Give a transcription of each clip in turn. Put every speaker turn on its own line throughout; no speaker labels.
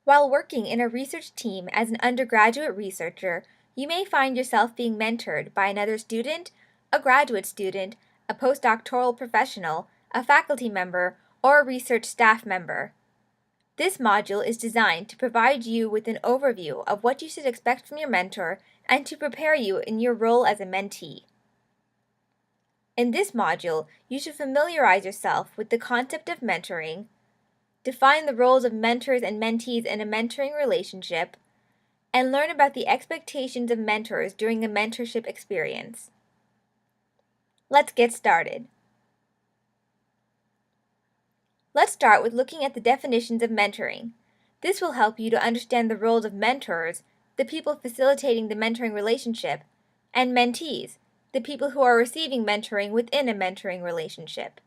While working in a research team as an undergraduate researcher, you may find yourself being mentored by another student, a graduate student, a postdoctoral professional, a faculty member, or a research staff member. This module is designed to provide you with an overview of what you should expect from your mentor and to prepare you in your role as a mentee. In this module, you should familiarize yourself with the concept of mentoring, define the roles of mentors and mentees in a mentoring relationship, and learn about the expectations of mentors during a mentorship experience. Let's get started. Let's start with looking at the definitions of mentoring. This will help you to understand the roles of mentors, the people facilitating the mentoring relationship, and mentees, the people who are receiving mentoring within a mentoring relationship.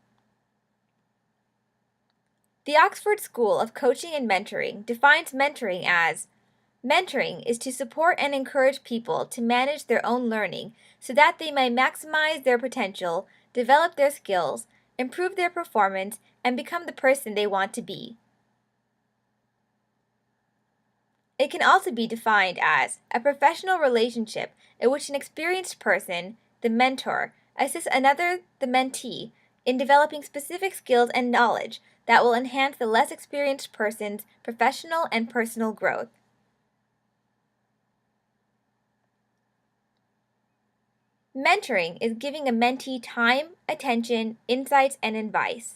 The Oxford School of Coaching and Mentoring defines mentoring as mentoring is to support and encourage people to manage their own learning so that they may maximize their potential, develop their skills, improve their performance, and become the person they want to be. It can also be defined as a professional relationship in which an experienced person, the mentor, assists another, the mentee, in developing specific skills and knowledge that will enhance the less experienced person's professional and personal growth. Mentoring is giving a mentee time, attention, insights, and advice.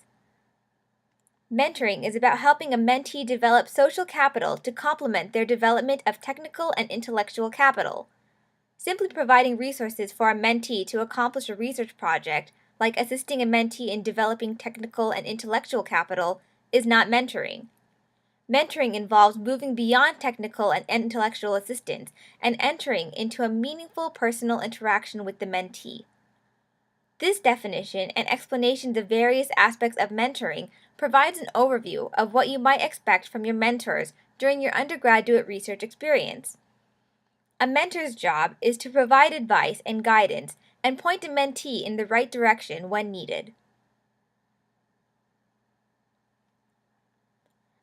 Mentoring is about helping a mentee develop social capital to complement their development of technical and intellectual capital. Simply providing resources for a mentee to accomplish a research project, like assisting a mentee in developing technical and intellectual capital, is not mentoring. Mentoring involves moving beyond technical and intellectual assistance and entering into a meaningful personal interaction with the mentee. This definition and explanations of various aspects of mentoring provides an overview of what you might expect from your mentors during your undergraduate research experience. A mentor's job is to provide advice and guidance and point a mentee in the right direction when needed.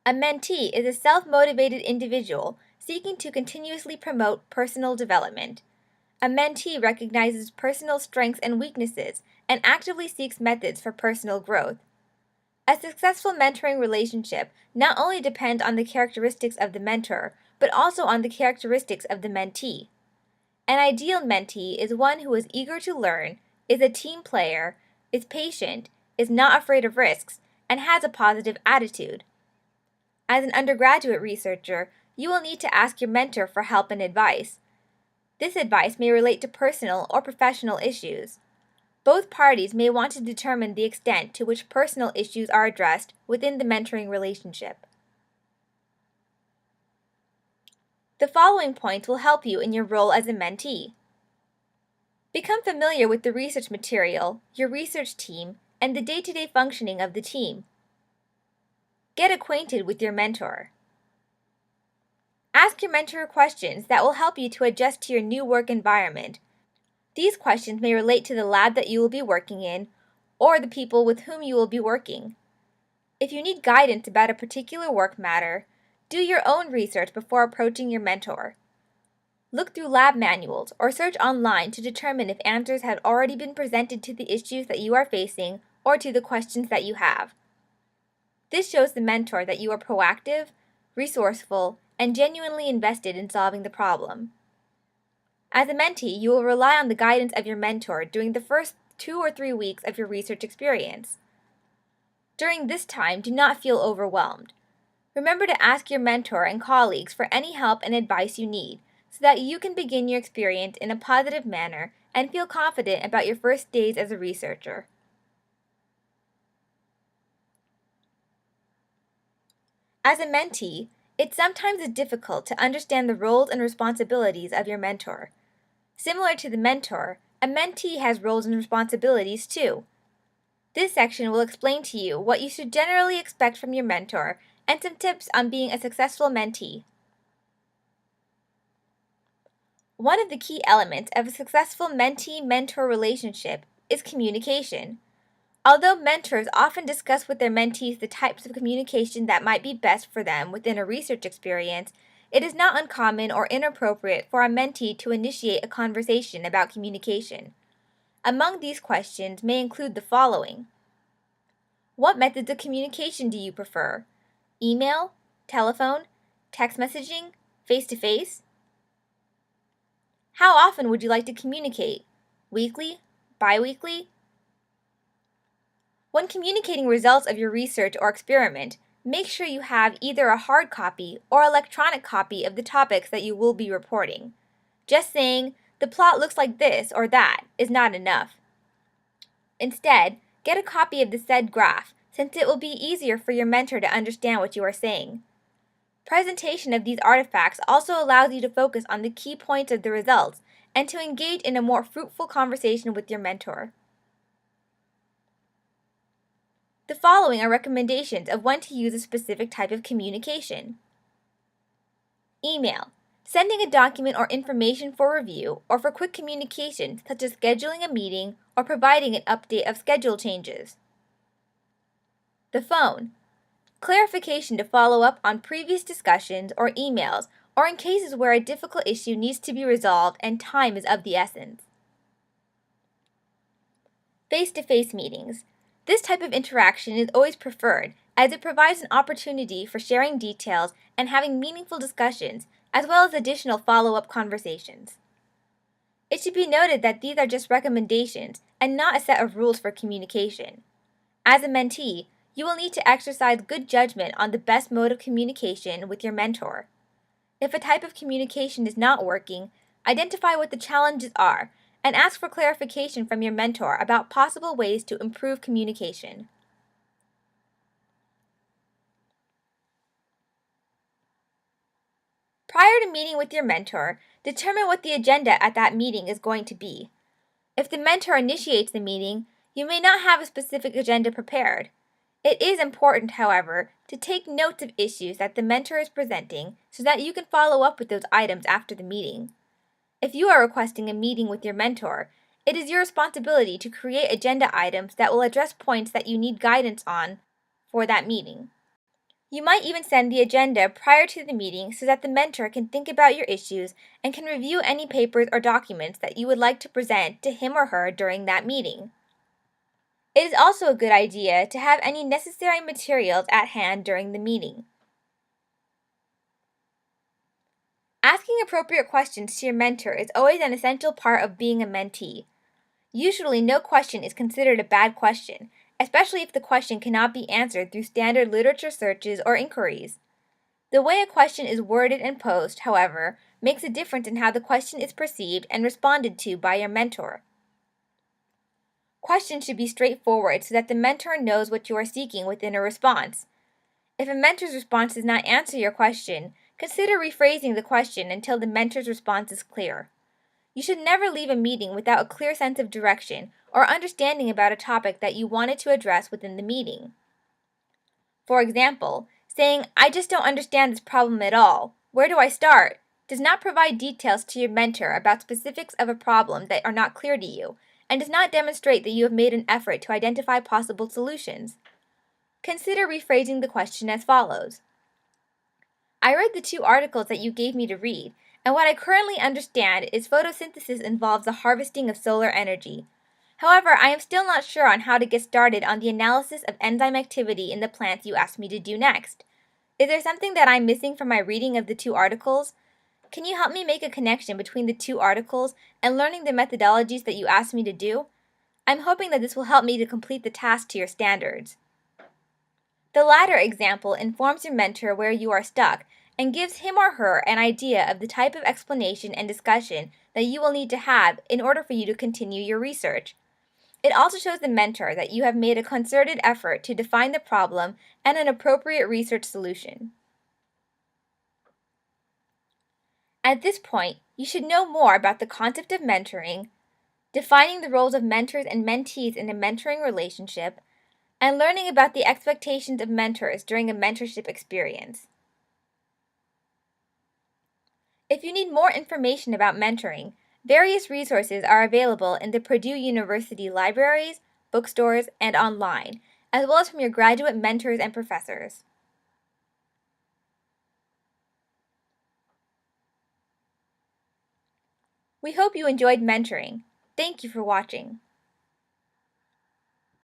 A mentee is a self-motivated individual seeking to continuously promote personal development. A mentee recognizes personal strengths and weaknesses and actively seeks methods for personal growth. A successful mentoring relationship not only depends on the characteristics of the mentor, but also on the characteristics of the mentee. An ideal mentee is one who is eager to learn, is a team player, is patient, is not afraid of risks, and has a positive attitude. As an undergraduate researcher, you will need to ask your mentor for help and advice. This advice may relate to personal or professional issues. Both parties may want to determine the extent to which personal issues are addressed within the mentoring relationship. The following points will help you in your role as a mentee. Become familiar with the research material, your research team, and the day-to-day functioning of the team. Get acquainted with your mentor. Ask your mentor questions that will help you to adjust to your new work environment. These questions may relate to the lab that you will be working in or the people with whom you will be working. If you need guidance about a particular work matter, do your own research before approaching your mentor. Look through lab manuals or search online to determine if answers have already been presented to the issues that you are facing or to the questions that you have. This shows the mentor that you are proactive, resourceful, and genuinely invested in solving the problem. As a mentee, you will rely on the guidance of your mentor during the first 2 or 3 weeks of your research experience. During this time, do not feel overwhelmed. Remember to ask your mentor and colleagues for any help and advice you need so that you can begin your experience in a positive manner and feel confident about your first days as a researcher. As a mentee, it sometimes is difficult to understand the roles and responsibilities of your mentor. Similar to the mentor, a mentee has roles and responsibilities too. This section will explain to you what you should generally expect from your mentor and some tips on being a successful mentee. One of the key elements of a successful mentee-mentor relationship is communication. Although mentors often discuss with their mentees the types of communication that might be best for them within a research experience, it is not uncommon or inappropriate for a mentee to initiate a conversation about communication. Among these questions may include the following. What methods of communication do you prefer? Email, telephone, text messaging, face-to-face? How often would you like to communicate? Weekly? Bi-weekly? When communicating results of your research or experiment, make sure you have either a hard copy or electronic copy of the topics that you will be reporting. Just saying, the plot looks like this or that is not enough. Instead, get a copy of the said graph, since it will be easier for your mentor to understand what you are saying. Presentation of these artifacts also allows you to focus on the key points of the results and to engage in a more fruitful conversation with your mentor. The following are recommendations of when to use a specific type of communication. Email. Sending a document or information for review or for quick communication, such as scheduling a meeting or providing an update of schedule changes. The phone. Clarification to follow up on previous discussions or emails, or in cases where a difficult issue needs to be resolved and time is of the essence. Face-to-face meetings. This type of interaction is always preferred, as it provides an opportunity for sharing details and having meaningful discussions, as well as additional follow-up conversations. It should be noted that these are just recommendations and not a set of rules for communication. As a mentee, you will need to exercise good judgment on the best mode of communication with your mentor. If a type of communication is not working, identify what the challenges are and ask for clarification from your mentor about possible ways to improve communication. Prior to meeting with your mentor, determine what the agenda at that meeting is going to be. If the mentor initiates the meeting, you may not have a specific agenda prepared. It is important, however, to take notes of issues that the mentor is presenting so that you can follow up with those items after the meeting. If you are requesting a meeting with your mentor, it is your responsibility to create agenda items that will address points that you need guidance on for that meeting. You might even send the agenda prior to the meeting so that the mentor can think about your issues and can review any papers or documents that you would like to present to him or her during that meeting. It is also a good idea to have any necessary materials at hand during the meeting. Asking appropriate questions to your mentor is always an essential part of being a mentee. Usually, no question is considered a bad question, especially if the question cannot be answered through standard literature searches or inquiries. The way a question is worded and posed, however, makes a difference in how the question is perceived and responded to by your mentor. Questions should be straightforward so that the mentor knows what you are seeking within a response. If a mentor's response does not answer your question, consider rephrasing the question until the mentor's response is clear. You should never leave a meeting without a clear sense of direction or understanding about a topic that you wanted to address within the meeting. For example, saying, "I just don't understand this problem at all. Where do I start?" does not provide details to your mentor about specifics of a problem that are not clear to you, and does not demonstrate that you have made an effort to identify possible solutions. Consider rephrasing the question as follows. I read the 2 articles that you gave me to read, and what I currently understand is photosynthesis involves the harvesting of solar energy. However, I am still not sure on how to get started on the analysis of enzyme activity in the plants you asked me to do next. Is there something that I'm missing from my reading of the 2 articles? Can you help me make a connection between the 2 articles and learning the methodologies that you asked me to do? I'm hoping that this will help me to complete the task to your standards. The latter example informs your mentor where you are stuck and gives him or her an idea of the type of explanation and discussion that you will need to have in order for you to continue your research. It also shows the mentor that you have made a concerted effort to define the problem and an appropriate research solution. At this point, you should know more about the concept of mentoring, defining the roles of mentors and mentees in a mentoring relationship, and learning about the expectations of mentors during a mentorship experience. If you need more information about mentoring, various resources are available in the Purdue University libraries, bookstores, and online, as well as from your graduate mentors and professors. We hope you enjoyed mentoring. Thank you for watching.